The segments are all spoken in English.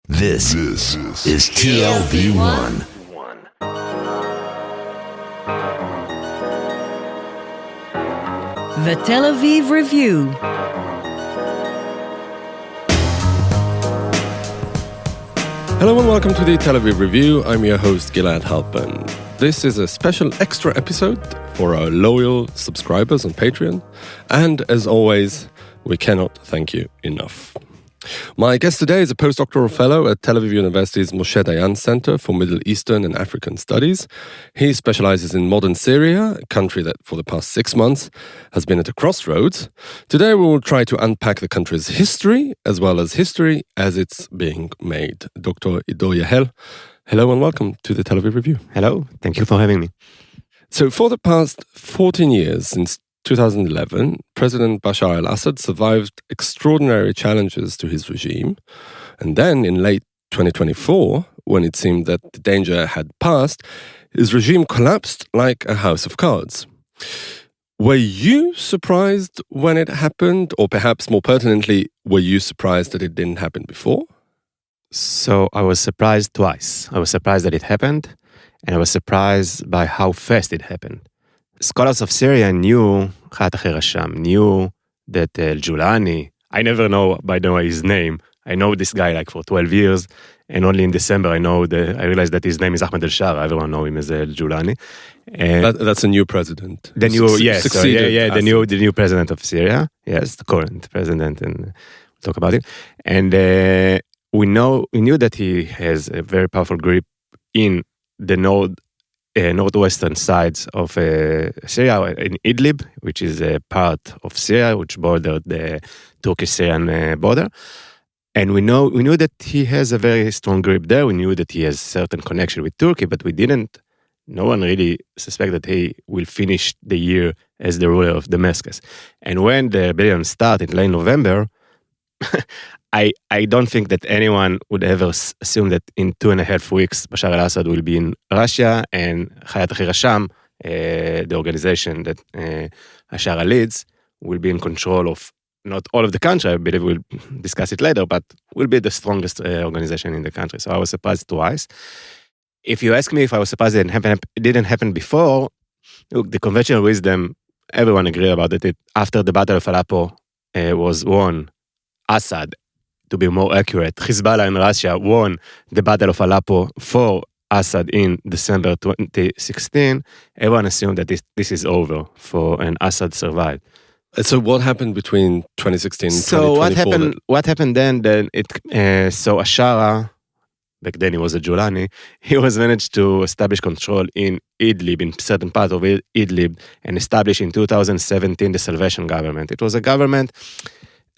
This is TLV1. The Tel Aviv Review. Hello and welcome to the Tel Aviv Review. I'm your host, Gilad Halpern. This is a special extra episode for our loyal subscribers on Patreon. And as always, we cannot thank you enough. My guest today is a postdoctoral fellow at Tel Aviv University's Moshe Dayan Center for Middle Eastern and African Studies. He specializes in modern Syria, a country that for the past 6 months has been at a crossroads. Today we will try to unpack the country's history as well as history as it's being made. Dr. Ido Yahel, hello and welcome to the Tel Aviv Review. Hello, thank you for having me. So for the past 14 years, since 2011, President Bashar al-Assad survived extraordinary challenges to his regime. And then in late 2024, when it seemed that the danger had passed, his regime collapsed like a house of cards. Were you surprised when it happened? Or perhaps more pertinently, were you surprised that it didn't happen before? So I was surprised twice. I was surprised that it happened, and I was surprised by how fast it happened. Scholars of Syria knew knew that Julani, I never know, by the way, his name. I know this guy like for 12 years, and only in December I realized that his name is Ahmed al-Shara. Everyone knows him as Julani. That's a new president. The new president of Syria. Yes, the current president, and we'll talk about it. And we knew that he has a very powerful grip in the northwestern sides of Syria, in Idlib, which is a part of Syria, which bordered the Turkish-Syrian border. And we knew that he has a very strong grip there. We knew that he has certain connection with Turkey, but no one really suspected that he will finish the year as the ruler of Damascus. And when the rebellion started in late November, I don't think that anyone would ever assume that in 2.5 weeks, Bashar al-Assad will be in Russia, and Hayat al-Sham, the organization that Ashara leads, will be in control of not all of the country. I believe we'll discuss it later, but will be the strongest organization in the country. So I was surprised twice. If you ask me if I was surprised it didn't happen before, look, the conventional wisdom, everyone agree about it. After the Battle of Aleppo was won, Assad, to be more accurate, Hezbollah and Russia won the Battle of Aleppo for Assad in December 2016. Everyone assumed that this is over and Assad survived. So what happened between 2016 and 2024? What happened then so Ashara, back then he was a Julani, he was managed to establish control in Idlib, in certain part of Idlib, and establish in 2017 the Salvation Government. It was a government.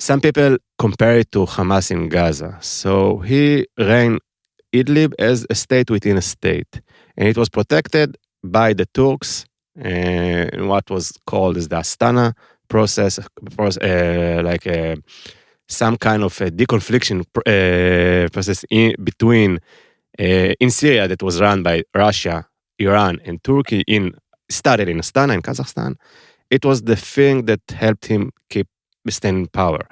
Some people compare it to Hamas in Gaza. So he ran Idlib as a state within a state. And it was protected by the Turks in what was called as the Astana process, some kind of a deconfliction process in Syria that was run by Russia, Iran, and Turkey. Started in Astana, in Kazakhstan. It was the thing that helped him stay in power.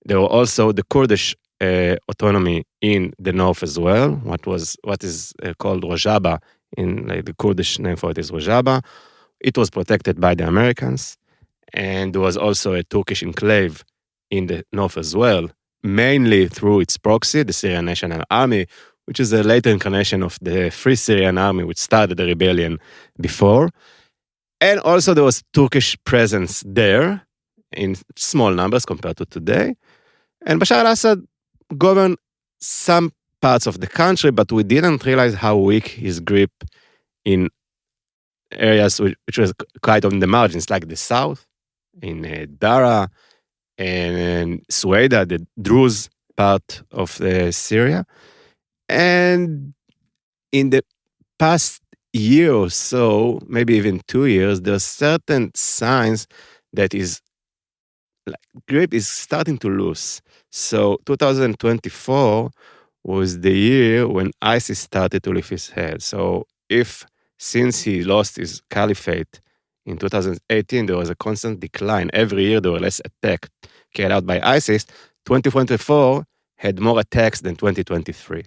There were also the Kurdish autonomy in the north as well. What is called Rojava, the Kurdish name for it is Rojava. It was protected by the Americans, and there was also a Turkish enclave in the north as well, mainly through its proxy, the Syrian National Army, which is a later incarnation of the Free Syrian Army, which started the rebellion before. And also there was Turkish presence there, in small numbers compared to today. And Bashar al-Assad governed some parts of the country, but we didn't realize how weak his grip in areas which was quite on the margins, like the south, in Dara, and Sueda, the Druze part of Syria. And in the past year or so, maybe even 2 years, there are certain signs that his grip is starting to lose. So 2024 was the year when ISIS started to lift his head. So since he lost his caliphate in 2018, there was a constant decline. Every year there were less attacks carried out by ISIS. 2024 had more attacks than 2023.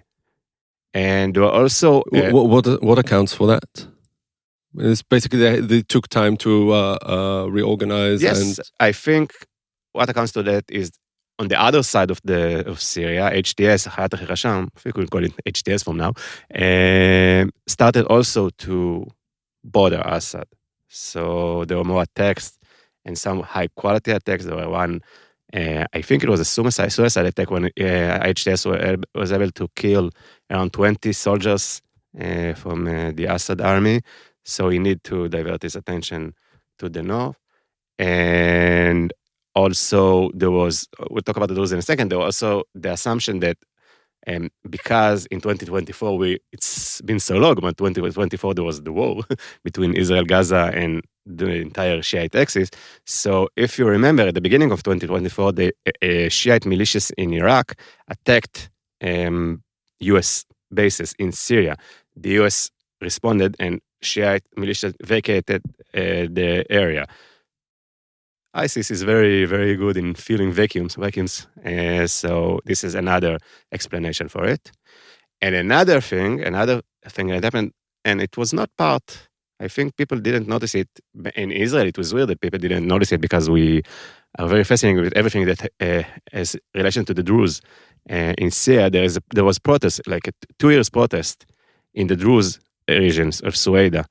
And there were also... What accounts for that? It's basically they took time to reorganize. Yes, I think what accounts to that is on the other side of Syria, HTS, Hayat Hasham, if we could call it HTS from now, started also to border Assad. So there were more attacks and some high-quality attacks. There were one, I think it was a suicide attack when HTS was able to kill around 20 soldiers from the Assad army. So he needed to divert his attention to the north. And also we'll talk about the rules in a second, there was also the assumption that because in 2024, it's been so long, but 2024 there was the war between Israel, Gaza, and the entire Shiite axis. So if you remember, at the beginning of 2024, the Shiite militias in Iraq attacked U.S. bases in Syria. The U.S. responded and Shiite militias vacated the area. ISIS is very, very good in filling vacuums. So this is another explanation for it. And another thing that happened, and it was not part, I think people didn't notice it. In Israel, it was weird that people didn't notice it because we are very fascinated with everything that has relation to the Druze. In Syria, there was protest, like a 2 years protest in the Druze regions of Sueda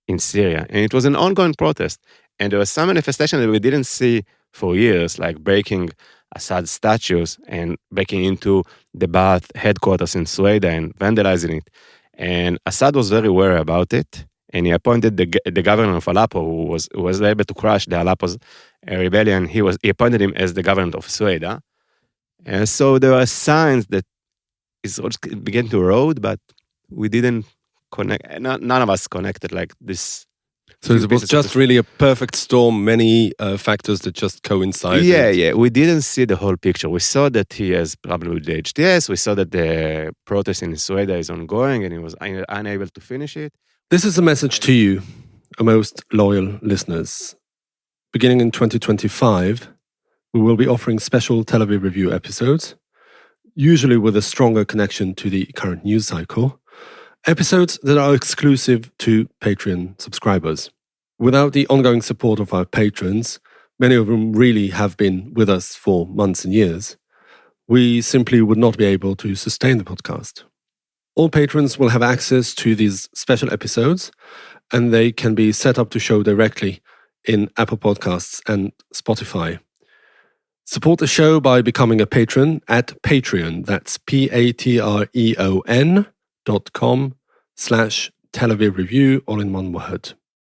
in Syria. And it was an ongoing protest. And there was some manifestation that we didn't see for years, like breaking Assad statues and breaking into the Ba'ath headquarters in Sueda and vandalizing it. And Assad was very aware about it. And he appointed the governor of Aleppo, who was able to crush the Aleppo's rebellion. He appointed him as the governor of Sueda. And so there were signs that Israel began to erode, but we didn't connect. None of us connected like this. So it was just really a perfect storm, many factors that just coincided. Yeah. We didn't see the whole picture. We saw that he has problem with the HTS. We saw that the protest in Sueda is ongoing and he was unable to finish it. This is a message to you, our most loyal listeners. Beginning in 2025, we will be offering special Tel Aviv Review episodes, usually with a stronger connection to the current news cycle. Episodes that are exclusive to Patreon subscribers. Without the ongoing support of our patrons, many of whom really have been with us for months and years, we simply would not be able to sustain the podcast. All patrons will have access to these special episodes, and they can be set up to show directly in Apple Podcasts and Spotify. Support the show by becoming a patron at Patreon. That's patreon.com/Tel Aviv Review, all in one word.